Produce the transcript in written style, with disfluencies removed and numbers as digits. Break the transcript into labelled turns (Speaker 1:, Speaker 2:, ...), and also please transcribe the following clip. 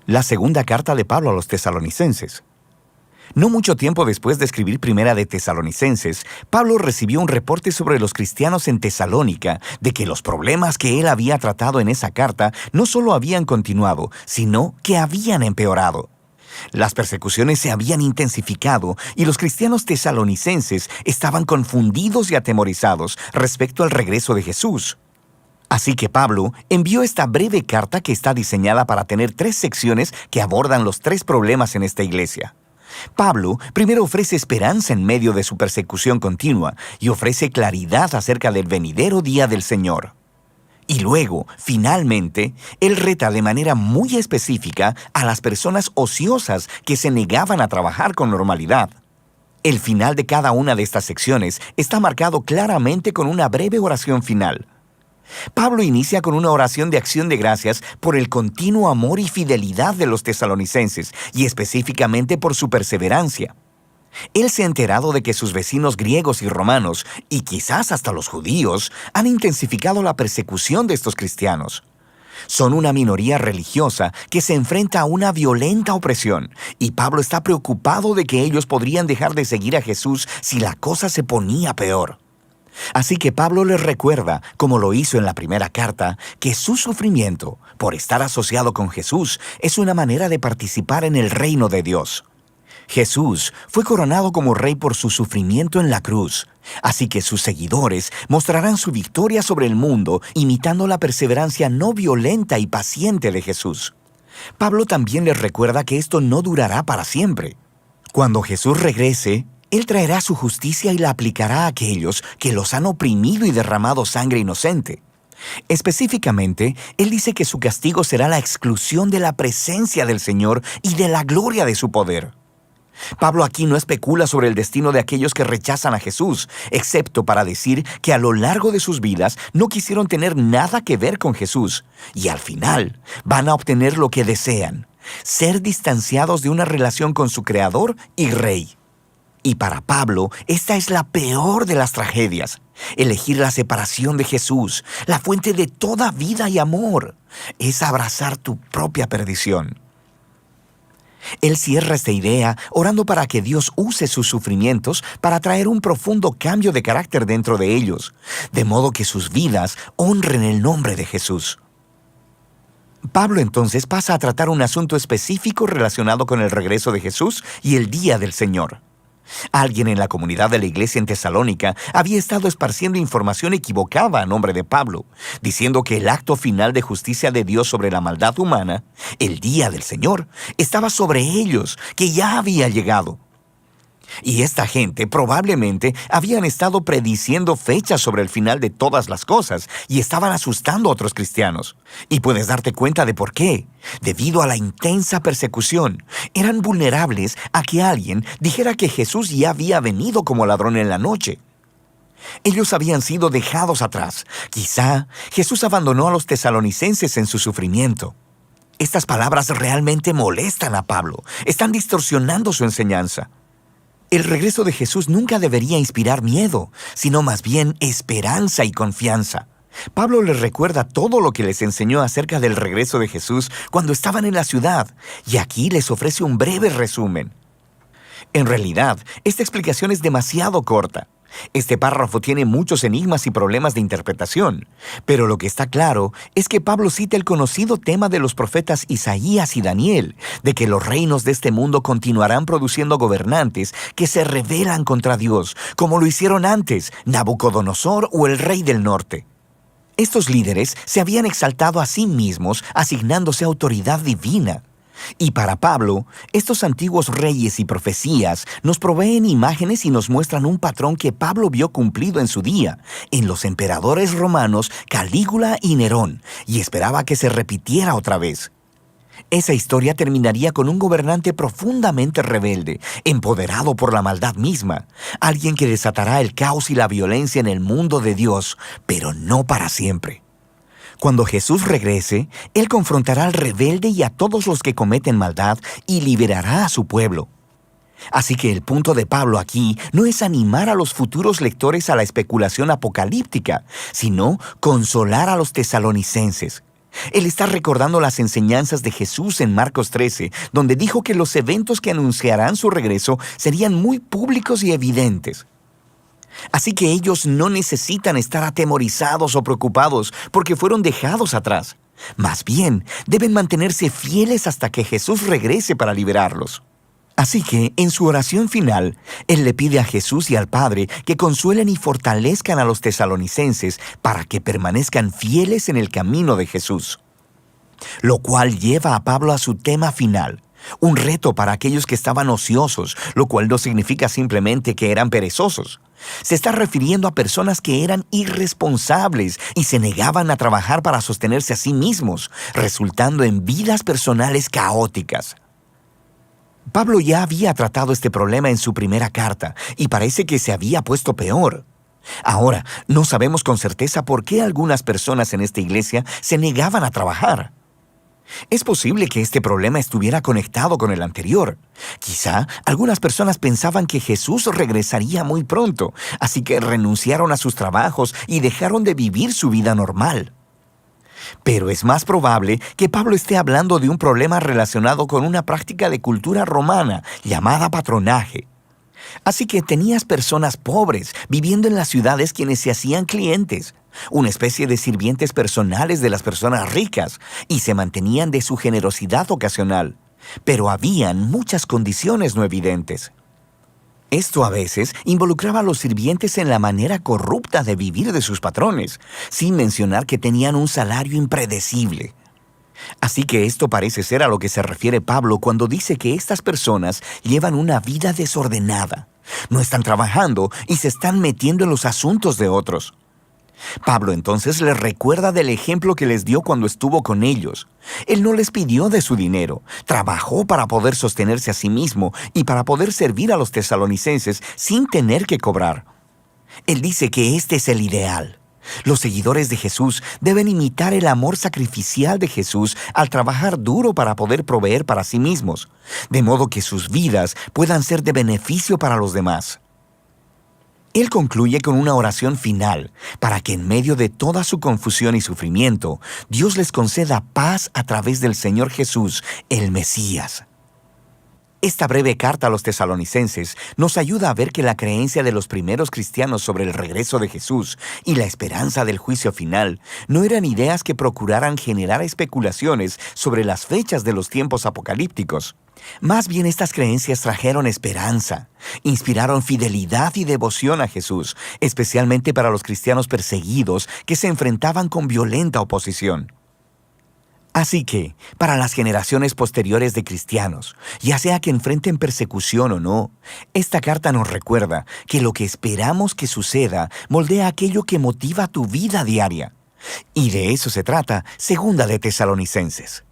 Speaker 1: La segunda carta de Pablo a los tesalonicenses. No mucho tiempo después de escribir Primera de Tesalonicenses, Pablo recibió un reporte sobre los cristianos en Tesalónica de que los problemas que él había tratado en esa carta no solo habían continuado, sino que habían empeorado. Las persecuciones se habían intensificado y los cristianos tesalonicenses estaban confundidos y atemorizados respecto al regreso de Jesús. Así que Pablo envió esta breve carta que está diseñada para tener 3 secciones que abordan los 3 problemas en esta iglesia. Pablo primero ofrece esperanza en medio de su persecución continua y ofrece claridad acerca del venidero día del Señor. Y luego, finalmente, él reta de manera muy específica a las personas ociosas que se negaban a trabajar con normalidad. El final de cada una de estas secciones está marcado claramente con una breve oración final. Pablo inicia con una oración de acción de gracias por el continuo amor y fidelidad de los tesalonicenses y específicamente por su perseverancia. Él se ha enterado de que sus vecinos griegos y romanos, y quizás hasta los judíos, han intensificado la persecución de estos cristianos. Son una minoría religiosa que se enfrenta a una violenta opresión, y Pablo está preocupado de que ellos podrían dejar de seguir a Jesús si la cosa se ponía peor. Así que Pablo les recuerda, como lo hizo en la primera carta, que su sufrimiento, por estar asociado con Jesús, es una manera de participar en el reino de Dios. Jesús fue coronado como rey por su sufrimiento en la cruz, así que sus seguidores mostrarán su victoria sobre el mundo imitando la perseverancia no violenta y paciente de Jesús. Pablo también les recuerda que esto no durará para siempre. Cuando Jesús regrese, Él traerá su justicia y la aplicará a aquellos que los han oprimido y derramado sangre inocente. Específicamente, Él dice que su castigo será la exclusión de la presencia del Señor y de la gloria de su poder. Pablo aquí no especula sobre el destino de aquellos que rechazan a Jesús, excepto para decir que a lo largo de sus vidas no quisieron tener nada que ver con Jesús, y al final van a obtener lo que desean, ser distanciados de una relación con su Creador y Rey. Y para Pablo, esta es la peor de las tragedias. Elegir la separación de Jesús, la fuente de toda vida y amor, es abrazar tu propia perdición. Él cierra esta idea orando para que Dios use sus sufrimientos para traer un profundo cambio de carácter dentro de ellos, de modo que sus vidas honren el nombre de Jesús. Pablo entonces pasa a tratar un asunto específico relacionado con el regreso de Jesús y el día del Señor. Alguien en la comunidad de la iglesia en Tesalónica había estado esparciendo información equivocada a nombre de Pablo, diciendo que el acto final de justicia de Dios sobre la maldad humana, el día del Señor, estaba sobre ellos, que ya había llegado. Y esta gente probablemente habían estado prediciendo fechas sobre el final de todas las cosas y estaban asustando a otros cristianos. Y puedes darte cuenta de por qué. Debido a la intensa persecución, eran vulnerables a que alguien dijera que Jesús ya había venido como ladrón en la noche. Ellos habían sido dejados atrás. Quizá Jesús abandonó a los tesalonicenses en su sufrimiento. Estas palabras realmente molestan a Pablo. Están distorsionando su enseñanza. El regreso de Jesús nunca debería inspirar miedo, sino más bien esperanza y confianza. Pablo les recuerda todo lo que les enseñó acerca del regreso de Jesús cuando estaban en la ciudad, y aquí les ofrece un breve resumen. En realidad, esta explicación es demasiado corta. Este párrafo tiene muchos enigmas y problemas de interpretación, pero lo que está claro es que Pablo cita el conocido tema de los profetas Isaías y Daniel, de que los reinos de este mundo continuarán produciendo gobernantes que se rebelan contra Dios, como lo hicieron antes Nabucodonosor o el rey del norte. Estos líderes se habían exaltado a sí mismos, asignándose autoridad divina. Y para Pablo, estos antiguos reyes y profecías nos proveen imágenes y nos muestran un patrón que Pablo vio cumplido en su día, en los emperadores romanos Calígula y Nerón, y esperaba que se repitiera otra vez. Esa historia terminaría con un gobernante profundamente rebelde, empoderado por la maldad misma, alguien que desatará el caos y la violencia en el mundo de Dios, pero no para siempre. Cuando Jesús regrese, Él confrontará al rebelde y a todos los que cometen maldad y liberará a su pueblo. Así que el punto de Pablo aquí no es animar a los futuros lectores a la especulación apocalíptica, sino consolar a los tesalonicenses. Él está recordando las enseñanzas de Jesús en Marcos 13, donde dijo que los eventos que anunciarán su regreso serían muy públicos y evidentes. Así que ellos no necesitan estar atemorizados o preocupados porque fueron dejados atrás. Más bien, deben mantenerse fieles hasta que Jesús regrese para liberarlos. Así que, en su oración final, Él le pide a Jesús y al Padre que consuelen y fortalezcan a los tesalonicenses para que permanezcan fieles en el camino de Jesús. Lo cual lleva a Pablo a su tema final, un reto para aquellos que estaban ociosos, lo cual no significa simplemente que eran perezosos. Se está refiriendo a personas que eran irresponsables y se negaban a trabajar para sostenerse a sí mismos, resultando en vidas personales caóticas. Pablo ya había tratado este problema en su primera carta y parece que se había puesto peor. Ahora, no sabemos con certeza por qué algunas personas en esta iglesia se negaban a trabajar. Es posible que este problema estuviera conectado con el anterior. Quizá algunas personas pensaban que Jesús regresaría muy pronto, así que renunciaron a sus trabajos y dejaron de vivir su vida normal. Pero es más probable que Pablo esté hablando de un problema relacionado con una práctica de cultura romana llamada patronaje. Así que tenías personas pobres viviendo en las ciudades quienes se hacían clientes, una especie de sirvientes personales de las personas ricas, y se mantenían de su generosidad ocasional. Pero habían muchas condiciones no evidentes. Esto a veces involucraba a los sirvientes en la manera corrupta de vivir de sus patrones, sin mencionar que tenían un salario impredecible. Así que esto parece ser a lo que se refiere Pablo cuando dice que estas personas llevan una vida desordenada. No están trabajando y se están metiendo en los asuntos de otros. Pablo entonces les recuerda del ejemplo que les dio cuando estuvo con ellos. Él no les pidió de su dinero, trabajó para poder sostenerse a sí mismo y para poder servir a los tesalonicenses sin tener que cobrar. Él dice que este es el ideal. Los seguidores de Jesús deben imitar el amor sacrificial de Jesús al trabajar duro para poder proveer para sí mismos, de modo que sus vidas puedan ser de beneficio para los demás. Él concluye con una oración final para que en medio de toda su confusión y sufrimiento, Dios les conceda paz a través del Señor Jesús, el Mesías. Esta breve carta a los tesalonicenses nos ayuda a ver que la creencia de los primeros cristianos sobre el regreso de Jesús y la esperanza del juicio final no eran ideas que procuraran generar especulaciones sobre las fechas de los tiempos apocalípticos. Más bien estas creencias trajeron esperanza, inspiraron fidelidad y devoción a Jesús, especialmente para los cristianos perseguidos que se enfrentaban con violenta oposición. Así que, para las generaciones posteriores de cristianos, ya sea que enfrenten persecución o no, esta carta nos recuerda que lo que esperamos que suceda moldea aquello que motiva tu vida diaria. Y de eso se trata Segunda de Tesalonicenses.